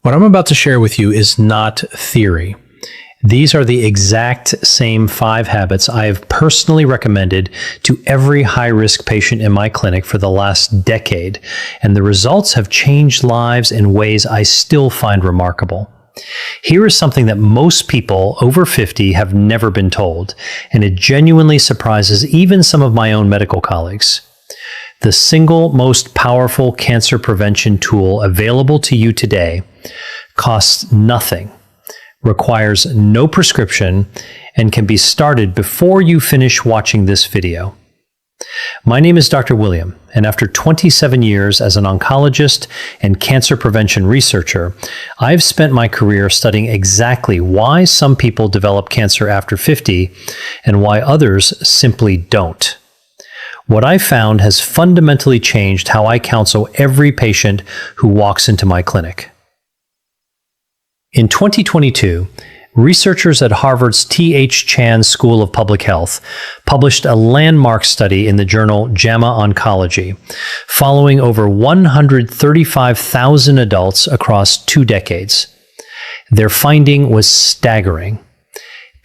What I'm about to share with you is not theory. These are the exact same 5 habits I have personally recommended to every high-risk patient in my clinic for the last decade, and the results have changed lives in ways I still find remarkable. Here is something that most people over 50 have never been told, and it genuinely surprises even some of my own medical colleagues. The single most powerful cancer prevention tool available to you today costs nothing, requires no prescription, and can be started before you finish watching this video. My name is Dr. William, and after 27 years as an oncologist and cancer prevention researcher, I've spent my career studying exactly why some people develop cancer after 50 and why others simply don't. What I found has fundamentally changed how I counsel every patient who walks into my clinic. In 2022, researchers at Harvard's T.H. Chan School of Public Health published a landmark study in the journal JAMA Oncology, following over 135,000 adults across 2 decades. Their finding was staggering.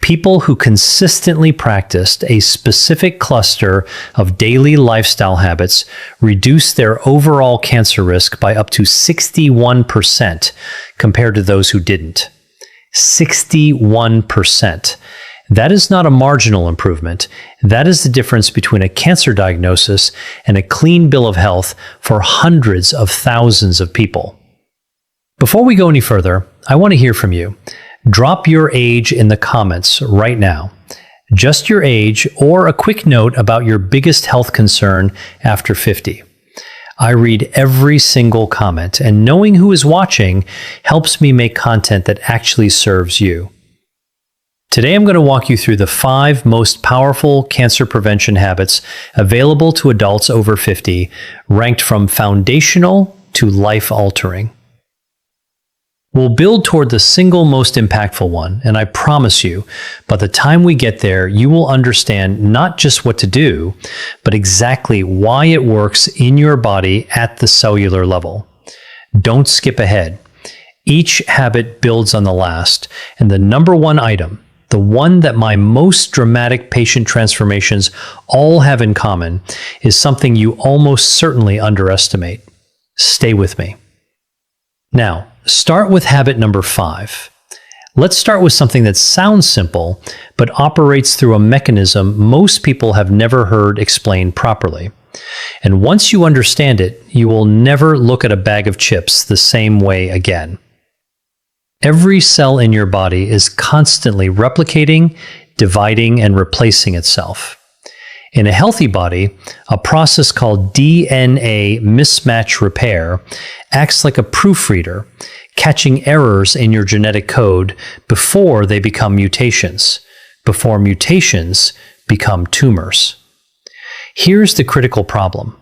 People who consistently practiced a specific cluster of daily lifestyle habits reduced their overall cancer risk by up to 61% compared to those who didn't. 61%. That is not a marginal improvement. That is the difference between a cancer diagnosis and a clean bill of health for hundreds of thousands of people. Before we go any further, I want to hear from you. Drop your age in the comments right now. Just your age or a quick note about your biggest health concern after 50. I read every single comment, and knowing who is watching helps me make content that actually serves you. Today I'm going to walk you through the 5 most powerful cancer prevention habits available to adults over 50, ranked from foundational to life-altering. We'll build toward the single most impactful one, and I promise you, by the time we get there, you will understand not just what to do, but exactly why it works in your body at the cellular level. Don't skip ahead. Each habit builds on the last, and the number 1 item, the one that my most dramatic patient transformations all have in common, is something you almost certainly underestimate. Stay with me. Now, start with habit number 5. Let's start with something that sounds simple, but operates through a mechanism most people have never heard explained properly. And once you understand it, you will never look at a bag of chips the same way again. Every cell in your body is constantly replicating, dividing, and replacing itself. In a healthy body, a process called DNA mismatch repair acts like a proofreader, catching errors in your genetic code before they become mutations, before mutations become tumors. Here's the critical problem.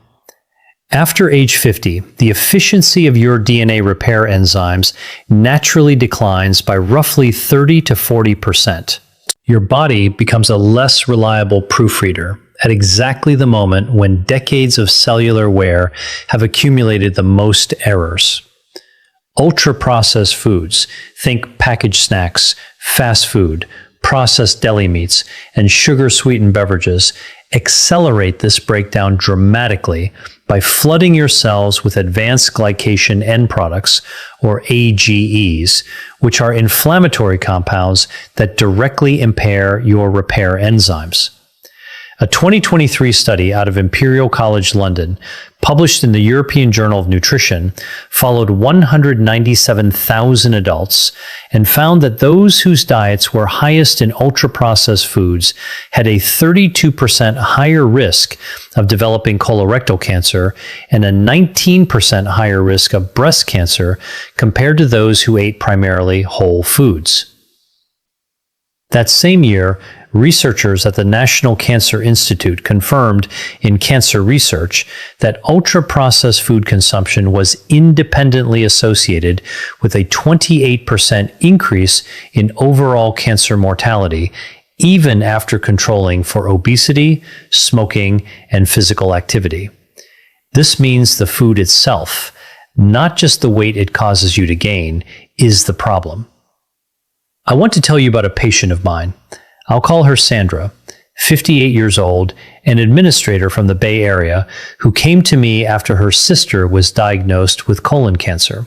After age 50, the efficiency of your DNA repair enzymes naturally declines by roughly 30 to 40%. Your body becomes a less reliable proofreader at exactly the moment when decades of cellular wear have accumulated the most errors. Ultra-processed foods, think packaged snacks, fast food, processed deli meats, and sugar-sweetened beverages, accelerate this breakdown dramatically by flooding your cells with advanced glycation end products, or AGEs, which are inflammatory compounds that directly impair your repair enzymes. A 2023 study out of Imperial College London, published in the European Journal of Nutrition, followed 197,000 adults and found that those whose diets were highest in ultra-processed foods had a 32% higher risk of developing colorectal cancer and a 19% higher risk of breast cancer compared to those who ate primarily whole foods. That same year, researchers at the National Cancer Institute confirmed in Cancer Research that ultra-processed food consumption was independently associated with a 28% increase in overall cancer mortality, even after controlling for obesity, smoking, and physical activity. This means the food itself, not just the weight it causes you to gain, is the problem. I want to tell you about a patient of mine. I'll call her Sandra, 58 years old, an administrator from the Bay Area, who came to me after her sister was diagnosed with colon cancer.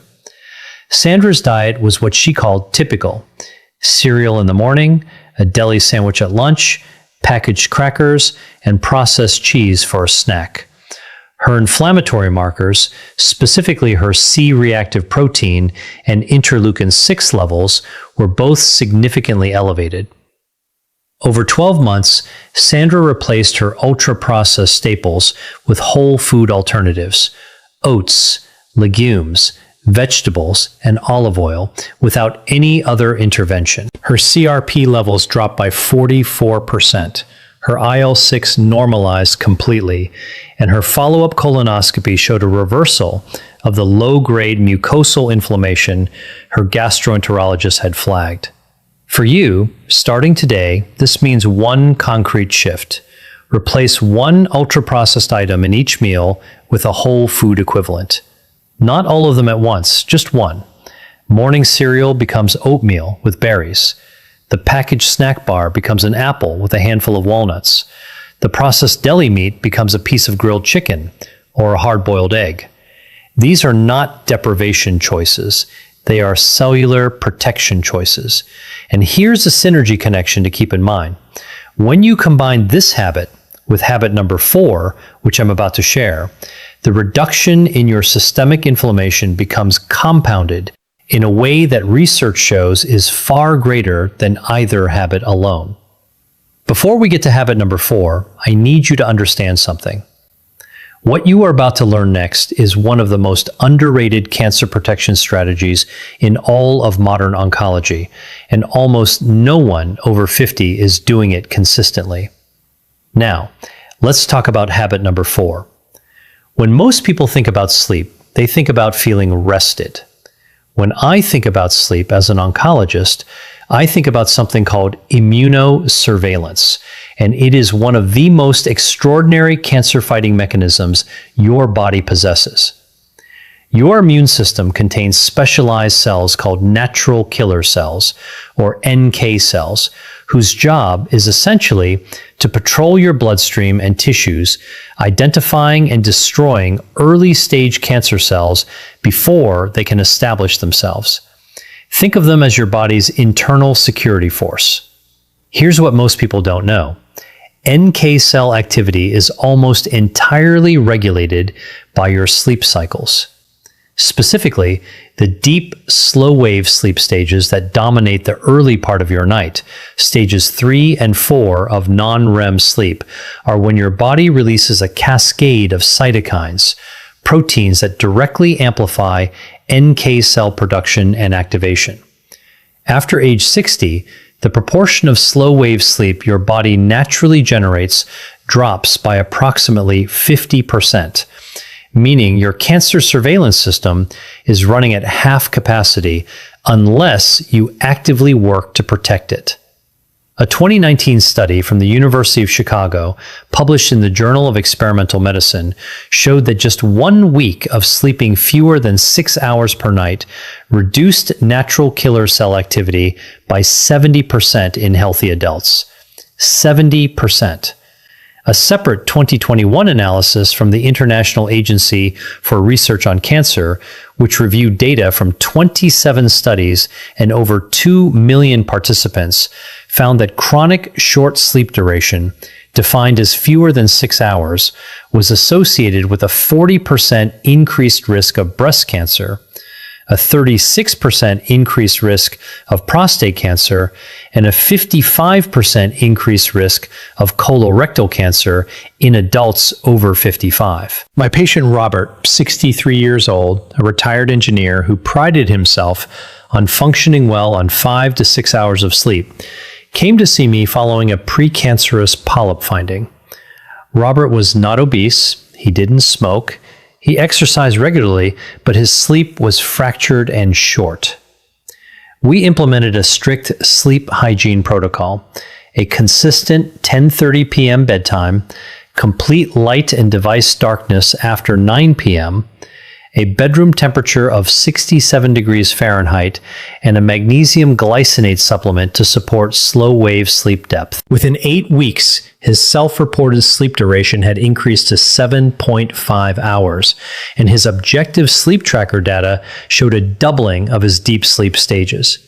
Sandra's diet was what she called typical: cereal in the morning, a deli sandwich at lunch, packaged crackers, and processed cheese for a snack. Her inflammatory markers, specifically her C-reactive protein and interleukin-6 levels, were both significantly elevated. Over 12 months, Sandra replaced her ultra-processed staples with whole food alternatives: oats, legumes, vegetables, and olive oil without any other intervention. Her CRP levels dropped by 44%. Her IL-6 normalized completely, and her follow-up colonoscopy showed a reversal of the low-grade mucosal inflammation her gastroenterologist had flagged. For you, starting today, this means one concrete shift. Replace one ultra-processed item in each meal with a whole food equivalent. Not all of them at once, just one. Morning cereal becomes oatmeal with berries. The packaged snack bar becomes an apple with a handful of walnuts. The processed deli meat becomes a piece of grilled chicken or a hard-boiled egg. These are not deprivation choices. They are cellular protection choices. And here's a synergy connection to keep in mind. When you combine this habit with habit number 4, which I'm about to share, the reduction in your systemic inflammation becomes compounded in a way that research shows is far greater than either habit alone. Before we get to habit number 4, I need you to understand something. What you are about to learn next is one of the most underrated cancer protection strategies in all of modern oncology, and almost no one over 50 is doing it consistently. Now, let's talk about habit number 4. When most people think about sleep, they think about feeling rested. When I think about sleep as an oncologist, I think about something called immunosurveillance, and it is one of the most extraordinary cancer-fighting mechanisms your body possesses. Your immune system contains specialized cells called natural killer cells, or NK cells, whose job is essentially to patrol your bloodstream and tissues, identifying and destroying early-stage cancer cells before they can establish themselves. Think of them as your body's internal security force. Here's what most people don't know. NK cell activity is almost entirely regulated by your sleep cycles. Specifically, the deep, slow-wave sleep stages that dominate the early part of your night, stages 3 and 4 of non-REM sleep, are when your body releases a cascade of cytokines, proteins that directly amplify NK cell production and activation. After age 60, the proportion of slow-wave sleep your body naturally generates drops by approximately 50%. Meaning your cancer surveillance system is running at half capacity unless you actively work to protect it. A 2019 study from the University of Chicago, published in the Journal of Experimental Medicine, showed that just 1 week of sleeping fewer than 6 hours per night reduced natural killer cell activity by 70% in healthy adults. 70%. A separate 2021 analysis from the International Agency for Research on Cancer, which reviewed data from 27 studies and over 2 million participants, found that chronic short sleep duration, defined as fewer than 6 hours, was associated with a 40% increased risk of breast cancer, a 36% increased risk of prostate cancer, and a 55% increased risk of colorectal cancer in adults over 55. My patient Robert, 63 years old, a retired engineer who prided himself on functioning well on 5 to 6 hours of sleep, came to see me following a precancerous polyp finding. Robert was not obese, he didn't smoke, he exercised regularly, but his sleep was fractured and short. We implemented a strict sleep hygiene protocol, a consistent 10:30 p.m. bedtime, complete light and device darkness after 9 p.m., a bedroom temperature of 67 degrees Fahrenheit, and a magnesium glycinate supplement to support slow-wave sleep depth. Within 8 weeks, his self-reported sleep duration had increased to 7.5 hours, and his objective sleep tracker data showed a doubling of his deep sleep stages.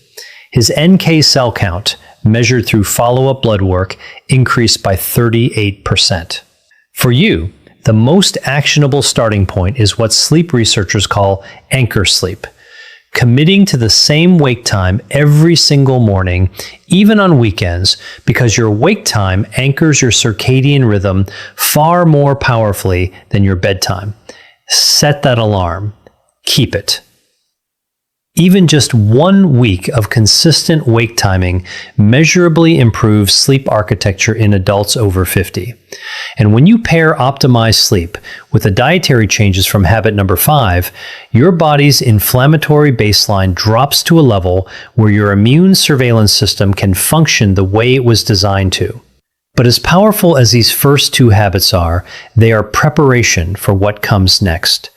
His NK cell count, measured through follow-up blood work, increased by 38%. For you, the most actionable starting point is what sleep researchers call anchor sleep. Committing to the same wake time every single morning, even on weekends, because your wake time anchors your circadian rhythm far more powerfully than your bedtime. Set that alarm. Keep it. Even just 1 week of consistent wake timing measurably improves sleep architecture in adults over 50. And when you pair optimized sleep with the dietary changes from habit number 5, your body's inflammatory baseline drops to a level where your immune surveillance system can function the way it was designed to. But as powerful as these first 2 habits are, they are preparation for what comes next.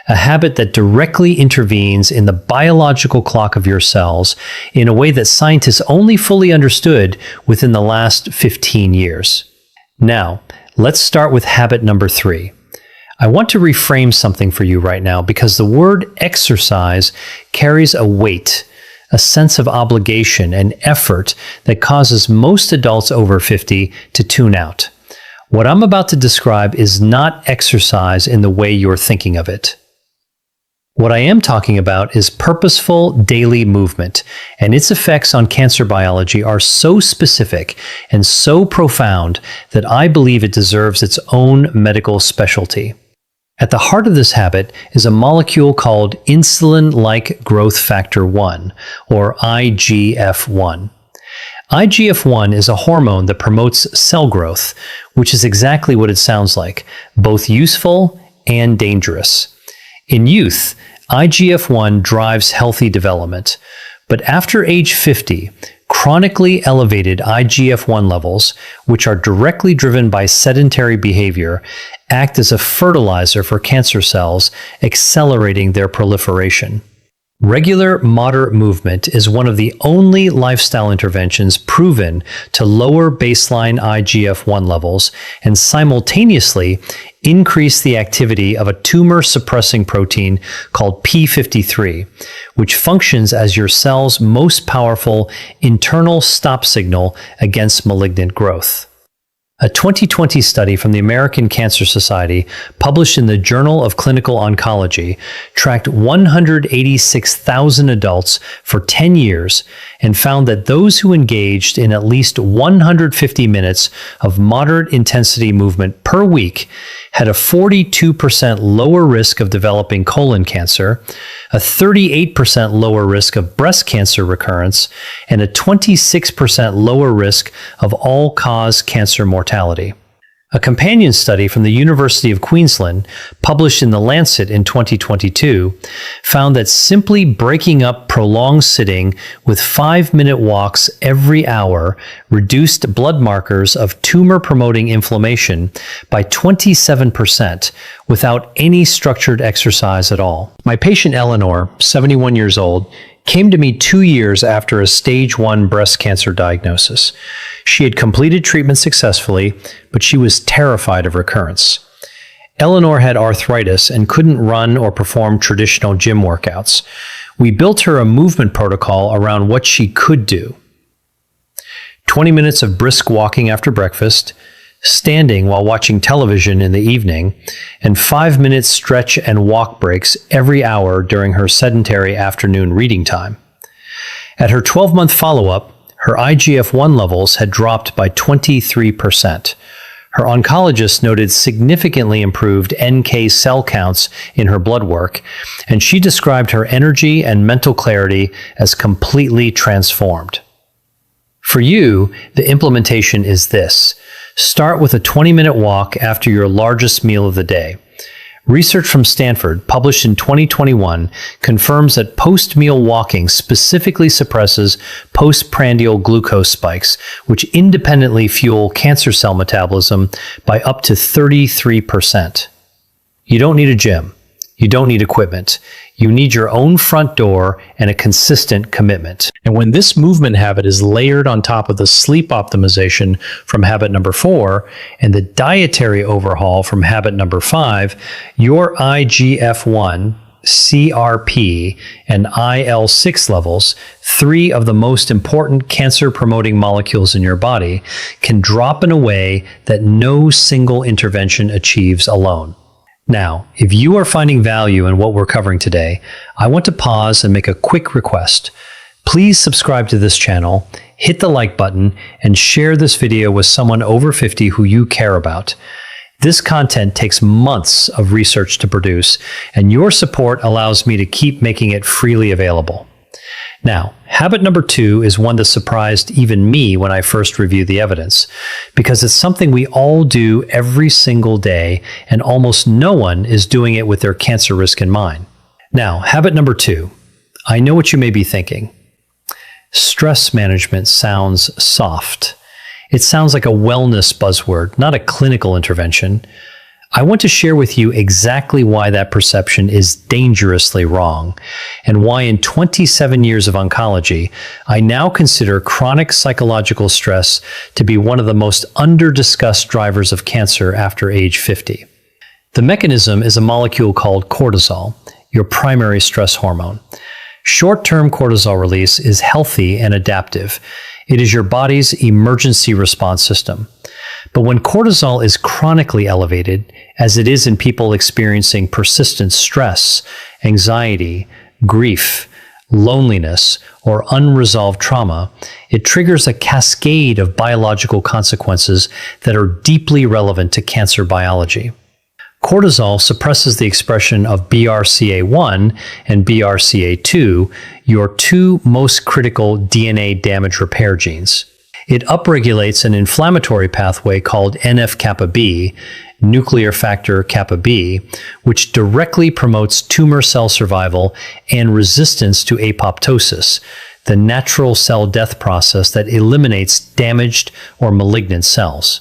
A habit that directly intervenes in the biological clock of your cells in a way that scientists only fully understood within the last 15 years. Now, let's start with habit number 3. I want to reframe something for you right now because the word exercise carries a weight, a sense of obligation and effort that causes most adults over 50 to tune out. What I'm about to describe is not exercise in the way you're thinking of it. What I am talking about is purposeful daily movement, and its effects on cancer biology are so specific and so profound that I believe it deserves its own medical specialty. At the heart of this habit is a molecule called insulin-like growth factor 1, or IGF-1. IGF-1 is a hormone that promotes cell growth, which is exactly what it sounds like, both useful and dangerous. In youth, IGF-1 drives healthy development, but after age 50, chronically elevated IGF-1 levels, which are directly driven by sedentary behavior, act as a fertilizer for cancer cells, accelerating their proliferation. Regular moderate movement is one of the only lifestyle interventions proven to lower baseline IGF-1 levels and simultaneously increase the activity of a tumor-suppressing protein called P53, which functions as your cell's most powerful internal stop signal against malignant growth. A 2020 study from the American Cancer Society, published in the Journal of Clinical Oncology, tracked 186,000 adults for 10 years and found that those who engaged in at least 150 minutes of moderate intensity movement per week had a 42% lower risk of developing colon cancer, a 38% lower risk of breast cancer recurrence, and a 26% lower risk of all-cause cancer mortality. A companion study from the University of Queensland, published in The Lancet in 2022, found that simply breaking up prolonged sitting with 5-minute walks every hour reduced blood markers of tumor-promoting inflammation by 27% without any structured exercise at all. My patient Eleanor, 71 years old, came to me 2 years after a stage 1 breast cancer diagnosis. She had completed treatment successfully, but she was terrified of recurrence. Eleanor had arthritis and couldn't run or perform traditional gym workouts. We built her a movement protocol around what she could do. 20 minutes of brisk walking after breakfast, standing while watching television in the evening, and 5-minute stretch and walk breaks every hour during her sedentary afternoon reading time. At her 12-month follow-up, her IGF-1 levels had dropped by 23%. Her oncologist noted significantly improved NK cell counts in her blood work, and she described her energy and mental clarity as completely transformed. For you, the implementation is this. Start with a 20-minute walk after your largest meal of the day. Research from Stanford, published in 2021, confirms that post-meal walking specifically suppresses postprandial glucose spikes, which independently fuel cancer cell metabolism by up to 33%. You don't need a gym. You don't need equipment. You need your own front door and a consistent commitment. And when this movement habit is layered on top of the sleep optimization from habit number 4 and the dietary overhaul from habit number 5, your IGF-1, CRP, and IL-6 levels, 3 of the most important cancer-promoting molecules in your body, can drop in a way that no single intervention achieves alone. Now, if you are finding value in what we're covering today, I want to pause and make a quick request. Please subscribe to this channel, hit the like button, and share this video with someone over 50 who you care about. This content takes months of research to produce, and your support allows me to keep making it freely available. Now, habit number 2 is one that surprised even me when I first reviewed the evidence, because it's something we all do every single day, and almost no one is doing it with their cancer risk in mind. Now, habit number 2. I know what you may be thinking. Stress management sounds soft. It sounds like a wellness buzzword, not a clinical intervention. I want to share with you exactly why that perception is dangerously wrong, and why in 27 years of oncology, I now consider chronic psychological stress to be one of the most under-discussed drivers of cancer after age 50. The mechanism is a molecule called cortisol, your primary stress hormone. Short-term cortisol release is healthy and adaptive. It is your body's emergency response system. But when cortisol is chronically elevated, as it is in people experiencing persistent stress, anxiety, grief, loneliness, or unresolved trauma, it triggers a cascade of biological consequences that are deeply relevant to cancer biology. Cortisol suppresses the expression of BRCA1 and BRCA2, your 2 most critical DNA damage repair genes. It upregulates an inflammatory pathway called NF-kappa B, nuclear factor kappa B, which directly promotes tumor cell survival and resistance to apoptosis, the natural cell death process that eliminates damaged or malignant cells.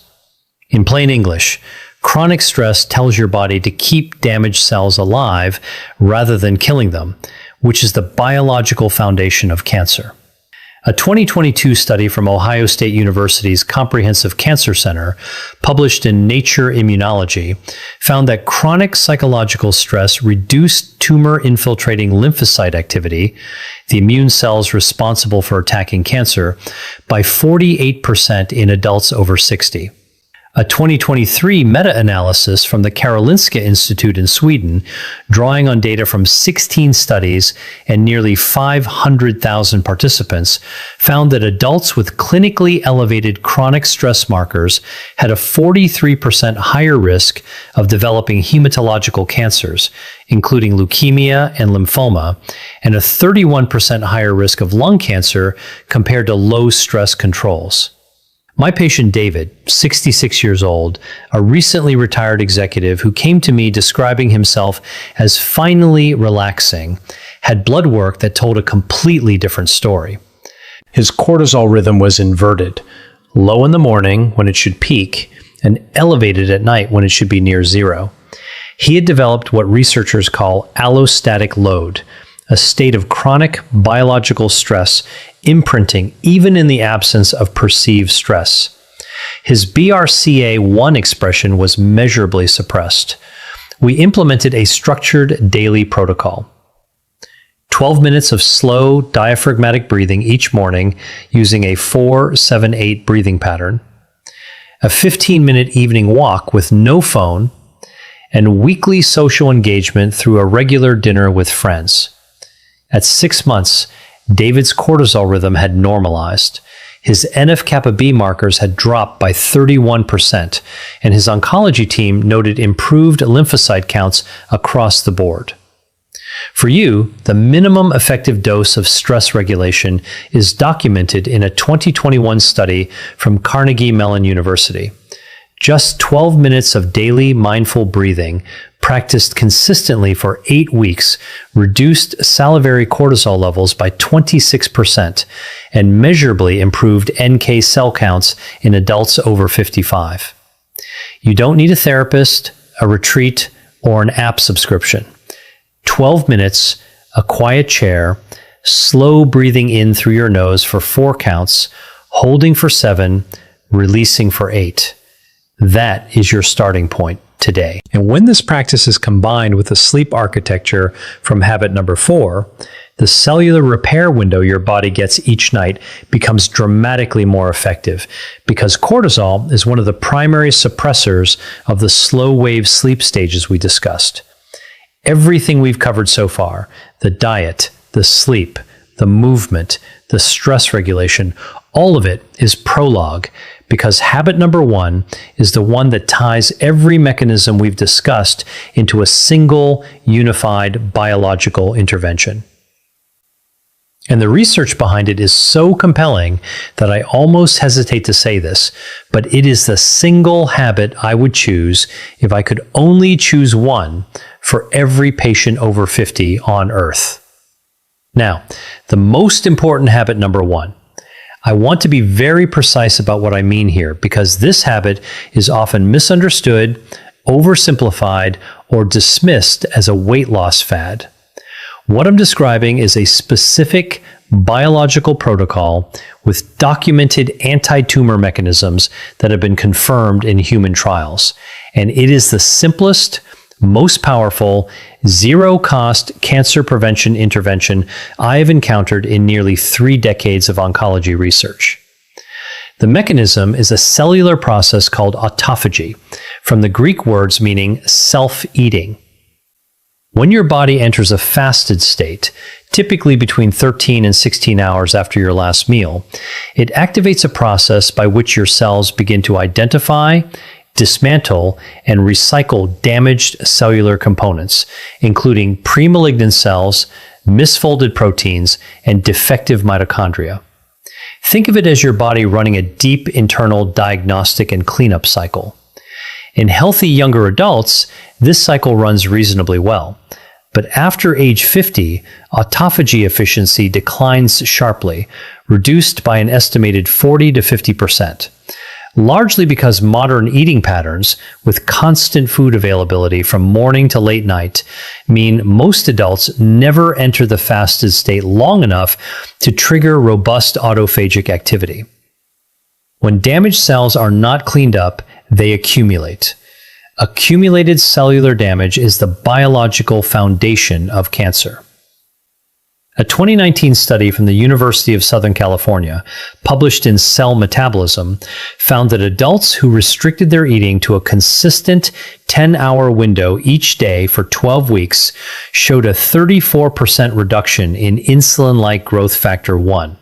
In plain English, chronic stress tells your body to keep damaged cells alive rather than killing them, which is the biological foundation of cancer. A 2022 study from Ohio State University's Comprehensive Cancer Center, published in Nature Immunology, found that chronic psychological stress reduced tumor-infiltrating lymphocyte activity, the immune cells responsible for attacking cancer, by 48% in adults over 60. A 2023 meta-analysis from the Karolinska Institute in Sweden, drawing on data from 16 studies and nearly 500,000 participants, found that adults with clinically elevated chronic stress markers had a 43% higher risk of developing hematological cancers, including leukemia and lymphoma, and a 31% higher risk of lung cancer compared to low-stress controls. My patient David, 66 years old, a recently retired executive who came to me describing himself as finally relaxing, had blood work that told a completely different story. His cortisol rhythm was inverted, low in the morning when it should peak, and elevated at night when it should be near zero. He had developed what researchers call allostatic load, a state of chronic biological stress imprinting even in the absence of perceived stress. His BRCA1 expression was measurably suppressed. We implemented a structured daily protocol. 12 minutes of slow diaphragmatic breathing each morning using a 4-7-8 breathing pattern, a 15-minute evening walk with no phone, and weekly social engagement through a regular dinner with friends. At 6 months, David's cortisol rhythm had normalized. His NF-kappa B markers had dropped by 31%, and his oncology team noted improved lymphocyte counts across the board. For you, the minimum effective dose of stress regulation is documented in a 2021 study from Carnegie Mellon University. Just 12 minutes of daily mindful breathing, practiced consistently for 8 weeks, reduced salivary cortisol levels by 26% and measurably improved NK cell counts in adults over 55. You don't need a therapist, a retreat, or an app subscription. 12 minutes, a quiet chair, slow breathing in through your nose for 4 counts, holding for 7, releasing for 8. That is your starting point today. And when this practice is combined with the sleep architecture from habit number 4, the cellular repair window your body gets each night becomes dramatically more effective because cortisol is one of the primary suppressors of the slow wave sleep stages we discussed. Everything we've covered so far, the diet, the sleep, the movement, the stress regulation, all of it is prologue because habit number 1 is the one that ties every mechanism we've discussed into a single, unified biological intervention. And the research behind it is so compelling that I almost hesitate to say this, but it is the single habit I would choose if I could only choose one for every patient over 50 on Earth. Now, the most important habit number 1. I want to be very precise about what I mean here because this habit is often misunderstood, oversimplified, or dismissed as a weight loss fad. What I'm describing is a specific biological protocol with documented anti-tumor mechanisms that have been confirmed in human trials. And it is the simplest, most powerful, zero-cost cancer prevention intervention I have encountered in nearly 3 decades of oncology research. The mechanism is a cellular process called autophagy, from the Greek words meaning self-eating. When your body enters a fasted state, typically between 13 and 16 hours after your last meal, it activates a process by which your cells begin to identify, dismantle, and recycle damaged cellular components, including pre-malignant cells, misfolded proteins, and defective mitochondria. Think of it as your body running a deep internal diagnostic and cleanup cycle. In healthy younger adults, this cycle runs reasonably well. But after age 50, autophagy efficiency declines sharply, reduced by an estimated 40 to 50%, largely because modern eating patterns, with constant food availability from morning to late night, mean most adults never enter the fasted state long enough to trigger robust autophagic activity. When damaged cells are not cleaned up, they accumulate. Accumulated cellular damage is the biological foundation of cancer. A 2019 study from the University of Southern California, published in Cell Metabolism, found that adults who restricted their eating to a consistent 10-hour window each day for 12 weeks showed a 34% reduction in insulin-like growth factor 1.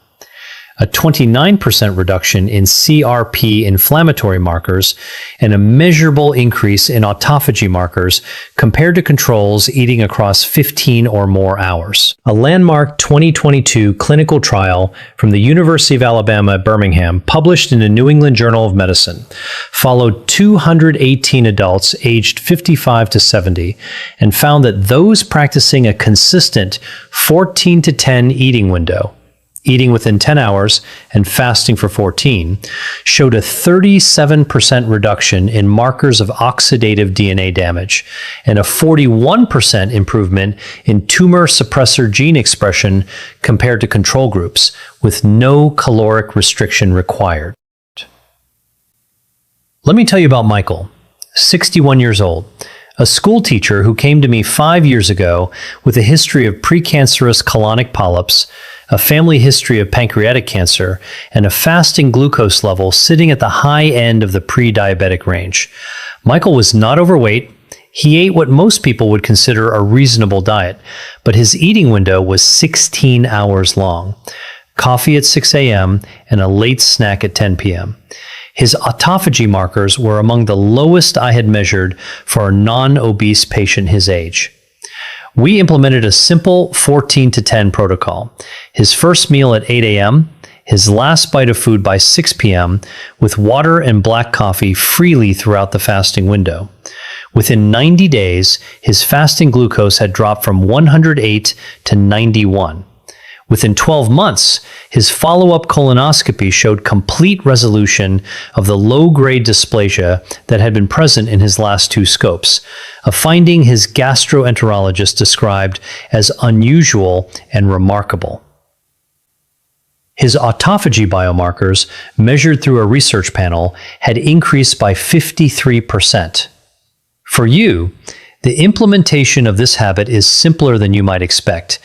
A 29% reduction in CRP inflammatory markers, and a measurable increase in autophagy markers compared to controls eating across 15 or more hours. A landmark 2022 clinical trial from the University of Alabama at Birmingham, published in the New England Journal of Medicine, followed 218 adults aged 55 to 70 and found that those practicing a consistent 14 to 10 eating window, eating within 10 hours and fasting for 14, showed a 37% reduction in markers of oxidative DNA damage and a 41% improvement in tumor suppressor gene expression compared to control groups, with no caloric restriction required. Let me tell you about Michael, 61 years old, a school teacher who came to me 5 years ago with a history of precancerous colonic polyps, a family history of pancreatic cancer, and a fasting glucose level sitting at the high end of the pre-diabetic range. Michael was not overweight. He ate what most people would consider a reasonable diet, but his eating window was 16 hours long. Coffee at 6 a.m. and a late snack at 10 p.m. His autophagy markers were among the lowest I had measured for a non-obese patient his age. We implemented a simple 14 to 10 protocol. His first meal at 8 a.m., his last bite of food by 6 p.m., with water and black coffee freely throughout the fasting window. Within 90 days, his fasting glucose had dropped from 108 to 91. Within 12 months, his follow-up colonoscopy showed complete resolution of the low-grade dysplasia that had been present in his last 2 scopes, a finding his gastroenterologist described as unusual and remarkable. His autophagy biomarkers, measured through a research panel, had increased by 53%. For you, the implementation of this habit is simpler than you might expect.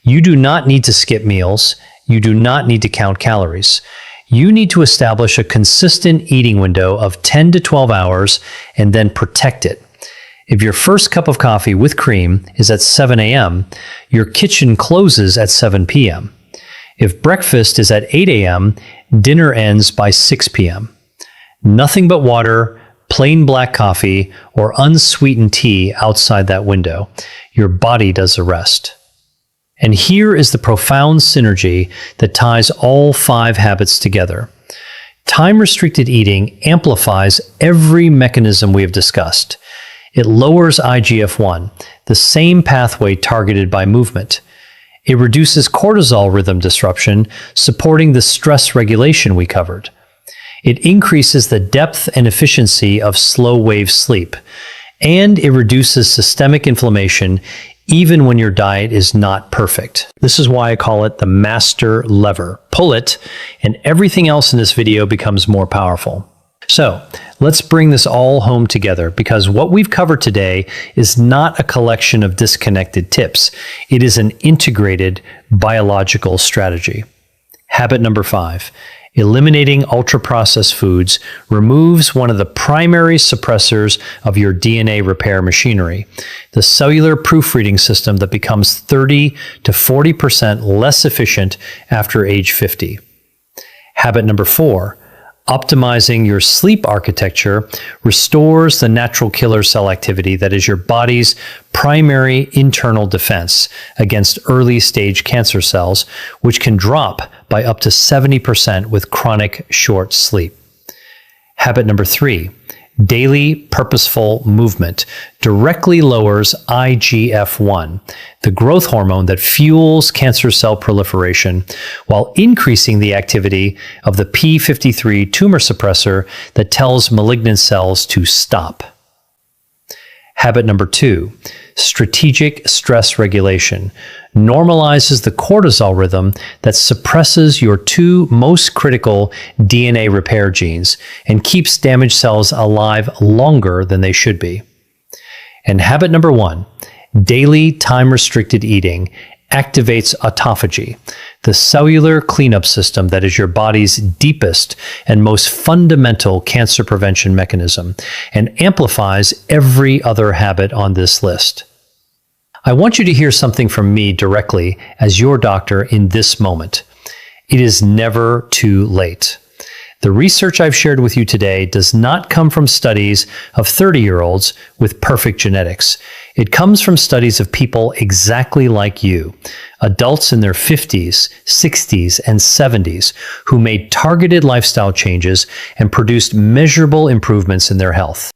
You do not need to skip meals. You do not need to count calories. You need to establish a consistent eating window of 10 to 12 hours and then protect it. If your first cup of coffee with cream is at 7 a.m., your kitchen closes at 7 p.m. If breakfast is at 8 a.m., dinner ends by 6 p.m. Nothing but water, plain black coffee, or unsweetened tea outside that window. Your body does the rest. And here is the profound synergy that ties all 5 habits together. Time-restricted eating amplifies every mechanism we have discussed. It lowers IGF-1, the same pathway targeted by movement. It reduces cortisol rhythm disruption, supporting the stress regulation we covered. It increases the depth and efficiency of slow-wave sleep. And it reduces systemic inflammation, even when your diet is not perfect. This is why I call it the master lever. Pull it, and everything else in this video becomes more powerful. So, let's bring this all home together, because what we've covered today is not a collection of disconnected tips. It is an integrated biological strategy. Habit number 5. Eliminating ultra-processed foods removes one of the primary suppressors of your DNA repair machinery, the cellular proofreading system that becomes 30 to 40% less efficient after age 50. Habit number 4. Optimizing your sleep architecture restores the natural killer cell activity that is your body's primary internal defense against early-stage cancer cells, which can drop by up to 70% with chronic short sleep. Habit number 3. Daily purposeful movement directly lowers IGF-1, the growth hormone that fuels cancer cell proliferation, while increasing the activity of the p53 tumor suppressor that tells malignant cells to stop. Habit number 2, strategic stress regulation, normalizes the cortisol rhythm that suppresses your 2 most critical DNA repair genes and keeps damaged cells alive longer than they should be. And habit number 1, daily time-restricted eating, activates autophagy, the cellular cleanup system that is your body's deepest and most fundamental cancer prevention mechanism, and amplifies every other habit on this list. I want you to hear something from me directly as your doctor in this moment. It is never too late. The research I've shared with you today does not come from studies of 30-year-olds with perfect genetics. It comes from studies of people exactly like you, adults in their 50s, 60s, and 70s who made targeted lifestyle changes and produced measurable improvements in their health.